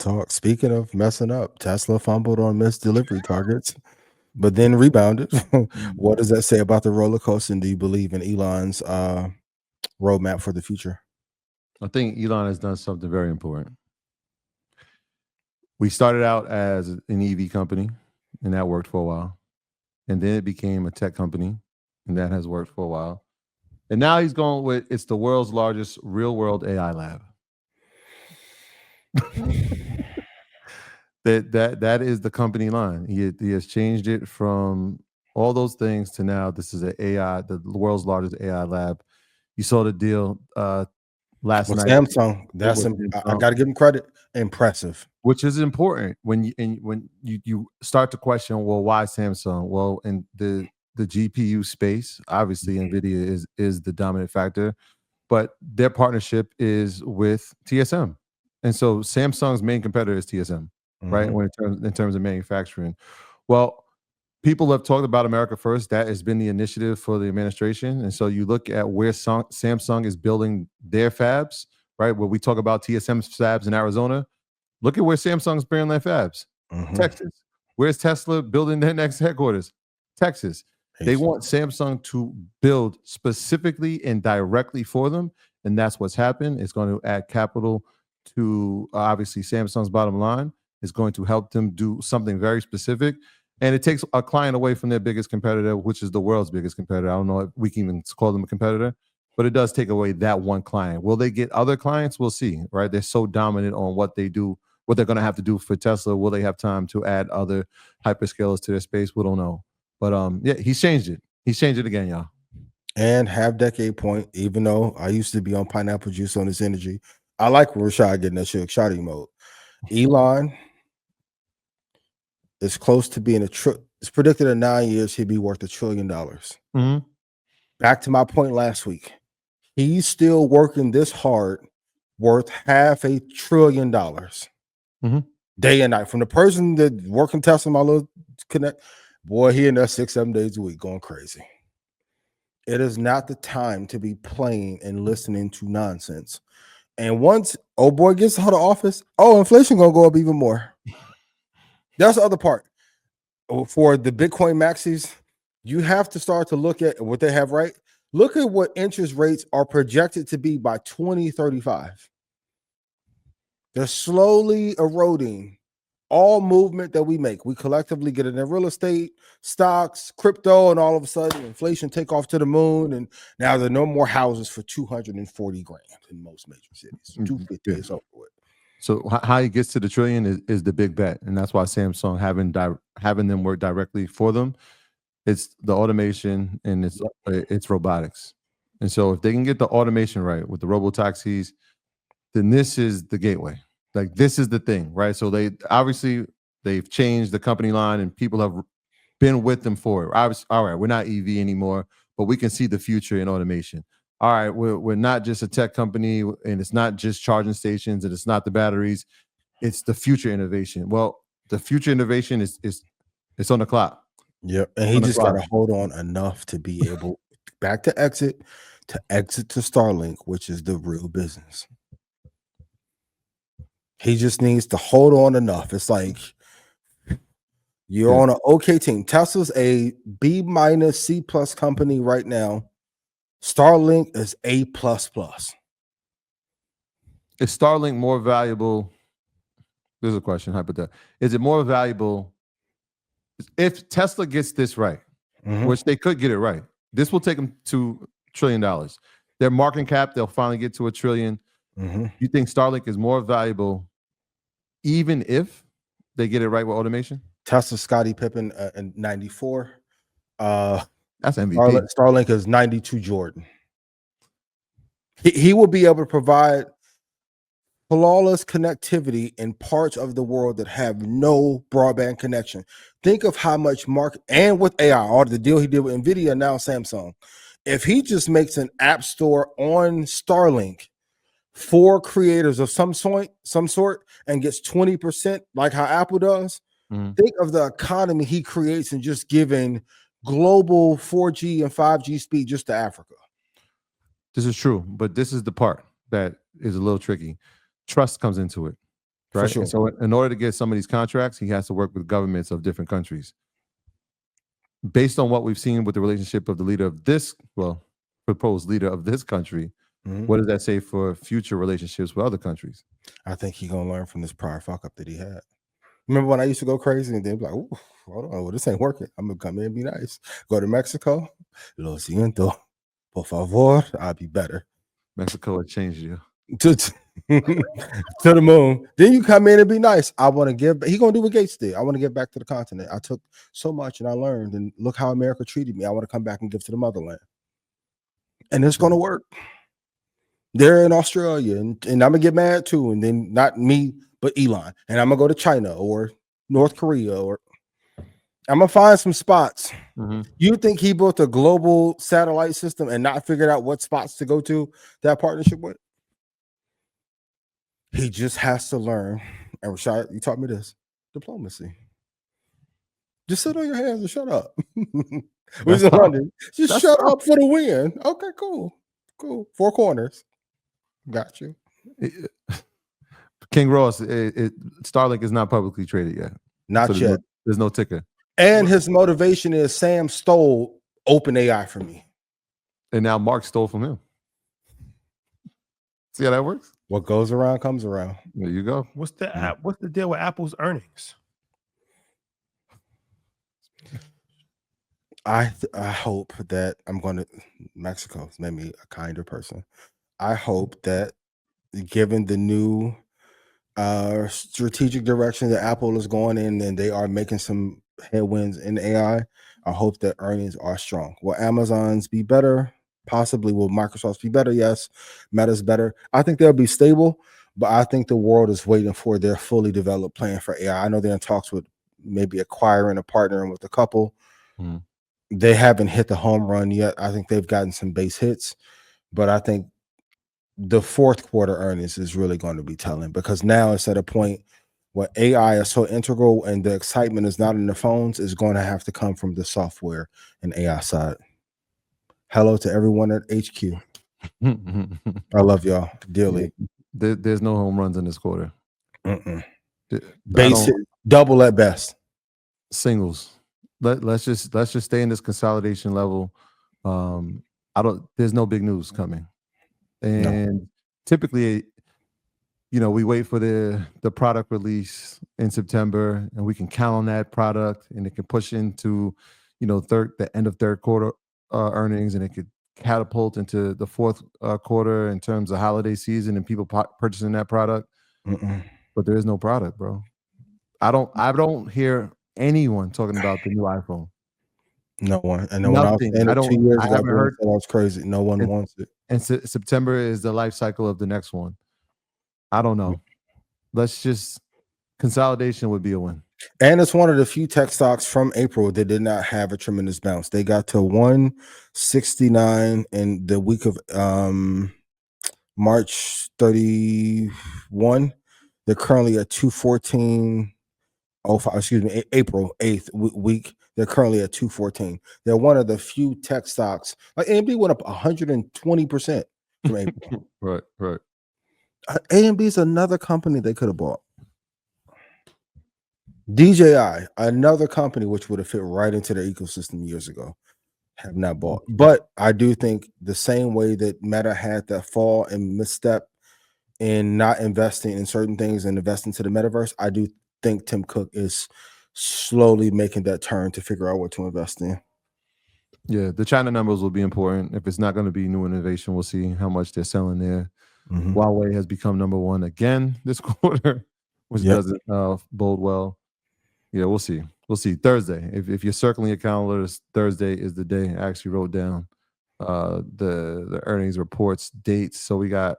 talk. Speaking of messing up, Tesla fumbled on missed delivery targets, but then rebounded. What does that say about the roller coaster? And do you believe in Elon's roadmap for the future? I think Elon has done something very important. We started out as an EV company, and that worked for a while. And then it became a tech company, and that has worked for a while. And now he's going with it's the world's largest real world AI lab. that is the company line. He has changed it from all those things to now this is the world's largest AI lab. You saw the deal last With night Samsung, with I Samsung, got to give him credit. Impressive. which is important when you start to question, well, why Samsung? Well, in the GPU space, obviously NVIDIA is the dominant factor, but their partnership is with TSM, and so Samsung's main competitor is TSM, right? Mhm. When in terms of manufacturing, well, people have talked about America First. That has been the initiative for the administration, and so you look at where Samsung is building their fabs, right? Where we talk about TSM's fabs in Arizona. Look at where Samsung's building their fabs. Mhm. Texas. Where's Tesla building their next headquarters? Texas. They Houston. want Samsung to build specifically and directly for them, and that's what's happened. It's going to add capital to obviously Samsung's bottom line. It's going to help them do something very specific, and it takes a client away from their biggest competitor, which is the world's biggest competitor. I don't know if we can even call them a competitor, but it does take away that one client. Will they get other clients? We'll see, right? They're so dominant on what they do, what they're going to have to do for Tesla. Will they have time to add other hyperscalers to their space? We don't know. But yeah, he's changed it. He's changed it again, y'all. And half decade point, even though I used to be on pineapple juice on this energy, I like when Rashad getting that shit shoddy mode. Elon is close to being it's predicted in 9 years he'd be worth $1 trillion. Mm-hmm. Back to my point last week. He's still working this hard, worth $500 billion Mm-hmm. day and night. From the person that working Tesla, my little connect, boy, he in there 6-7 days a week going crazy. It is not the time to be playing and listening to nonsense. And once old boy gets out of office, inflation gonna go up even more. That's the other part. For the Bitcoin maxis, you have to start to look at what they have, right? Look at what interest rates are projected to be by 2035. They're slowly eroding all movement that we make. We collectively get it in real estate, stocks, crypto, and all of a sudden inflation take off to the moon. And now there are no more houses for 240 grand in most major cities. 250 is over with. So how he gets to the trillion is the big bet, and that's why Samsung having them work directly for them. It's the automation and it's robotics, and so if they can get the automation right with the robo taxis, then this is the gateway. Like this is the thing, right? So they've changed the company line, and people have been with them for it. Obviously, all right, we're not EV anymore, but we can see the future in automation. All right, we're not just a tech company, and it's not just charging stations, and it's not the batteries. It's the future innovation. Well, the future innovation is it's on the clock. Yep. And he just got to hold on enough to be able to exit to Starlink, which is the real business. He just needs to hold on enough. It's like you're on an okay team. Tesla's a B minus C plus company right now. Starlink is A plus plus. Is Starlink more valuable? There's a question, hypothetical. Is it more valuable if Tesla gets this right, which they could get it right? This will take them to $1 trillion. Their market cap, they'll finally get to $1 trillion. You think Starlink is more valuable even if they get it right with automation? Tesla Scottie Pippen in 94. That's MVP. Starlink is 92 Jordan. He will be able to provide flawless connectivity in parts of the world that have no broadband connection. Think of how much market, and with AI, or the deal he did with NVIDIA, now Samsung. If he just makes an app store on Starlink for creators of some sort, and gets 20%, like how Apple does, think of the economy he creates in just giving global 4G and 5G speed just to Africa. This is true, but this is the part that is a little tricky. Trust comes into it. right? sure. And so in order to get some of these contracts, he has to work with governments of different countries. Based on what we've seen with the relationship of the leader of this, proposed leader of this country, what does that say for future relationships with other countries? I think he's gonna learn from this prior fuck up that he had. Remember when I used to go crazy and then be like, "Ooh, hold on, well, this ain't working. I'm gonna come in and be nice." Go to Mexico, lo siento, por favor, I'll be better. Mexico has changed you. To, to the moon. Then you come in and be nice. I want to give. He gonna do what Gates did. I want to give back to the continent. I took so much and I learned, and look how America treated me. I want to come back and give to the motherland, and it's gonna work. They're in Australia, and I'm gonna get mad too, and then not me, but Elon, and I'm gonna go to China or North Korea, or I'm gonna find some spots. You think he built a global satellite system and not figured out what spots to go to that partnership with? He just has to learn. And Rashad, you taught me this: diplomacy. Just sit on your hands and shut up. We're in London. Just shut up for the win. Okay, cool. 4 corners. Got you. King Ross, Starlink is not publicly traded yet. Not yet. There's no ticker. And his motivation is Sam stole OpenAI from me. And now Mark stole from him. See how that works? What goes around comes around. There you go. What's the deal with Apple's earnings? I hope that Mexico's made me a kinder person. I hope that given the new strategic direction that Apple is going in, and they are making some headwinds in AI, I hope that earnings are strong. Will Amazon's be better? Possibly. Will Microsoft's be better? Yes. Meta's better. I think they'll be stable, but I think the world is waiting for their fully developed plan for AI. I know they're in talks with maybe acquiring or partnering with a couple. They haven't hit the home run yet. I think they've gotten some base hits, but I think the fourth quarter earnings is really going to be telling, because now it's at a point where AI is so integral and the excitement is not in the phones, is going to have to come from the software and AI side. Hello to everyone at HQ. I love y'all dearly. There's no home runs in this quarter. Basic, double at best. Singles. Let's just stay in this consolidation level. There's no big news coming. And typically, we wait for the product release in September, and we can count on that product, and it can push into, the end of third quarter earnings, and it could catapult into the fourth quarter in terms of holiday season and people purchasing that product. But there is no product, bro. I don't hear anyone talking about the new iPhone. No one. And when I was saying it 2 years ago, that was crazy. No one wants it. And September is the life cycle of the next one. I don't know. Let's just consolidation would be a win. And it's one of the few tech stocks from April that did not have a tremendous bounce. They got to 169 in the week of March 31. They're currently at 214. April 8th week. They're currently at 214. They're one of the few tech stocks. Like AMD went up 120% from April. Right. AMD is another company they could have bought. DJI, another company which would have fit right into their ecosystem years ago, have not bought. But I do think the same way that Meta had that fall and misstep in not investing in certain things and investing to the metaverse, I do think Tim Cook is slowly making that turn to figure out what to invest in. Yeah, the China numbers will be important. If it's not going to be new innovation, we'll see how much they're selling there. Huawei has become number one again this quarter, which doesn't bode well. Yeah, we'll see. Thursday. If you're circling your calendars, Thursday is the day. I actually wrote down the earnings reports dates. So we got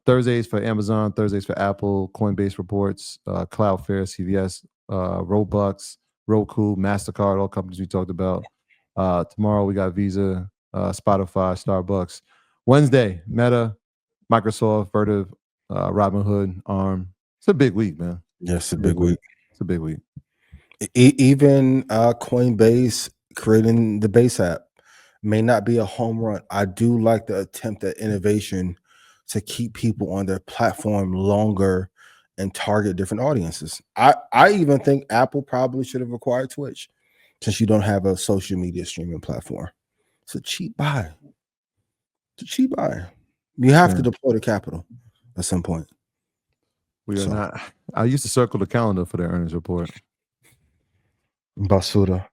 Thursdays for Amazon, Thursdays for Apple, Coinbase reports, Cloudflare, CVS, Robux, Roku, MasterCard, all companies we talked about. Tomorrow we got Visa, Spotify, Starbucks. Wednesday, Meta, Microsoft, Vertiv, Robinhood, ARM. It's a big week, man. Yes, it's a big week. It's a big week. Even Coinbase creating the Base app may not be a home run. I do like the attempt at innovation to keep people on their platform longer and target different audiences. I even think Apple probably should have acquired Twitch, since you don't have a social media streaming platform. It's a cheap buy. It's a cheap buy. You have to deploy the capital at some point. We are not. I used to circle the calendar for the earnings report. Basuda.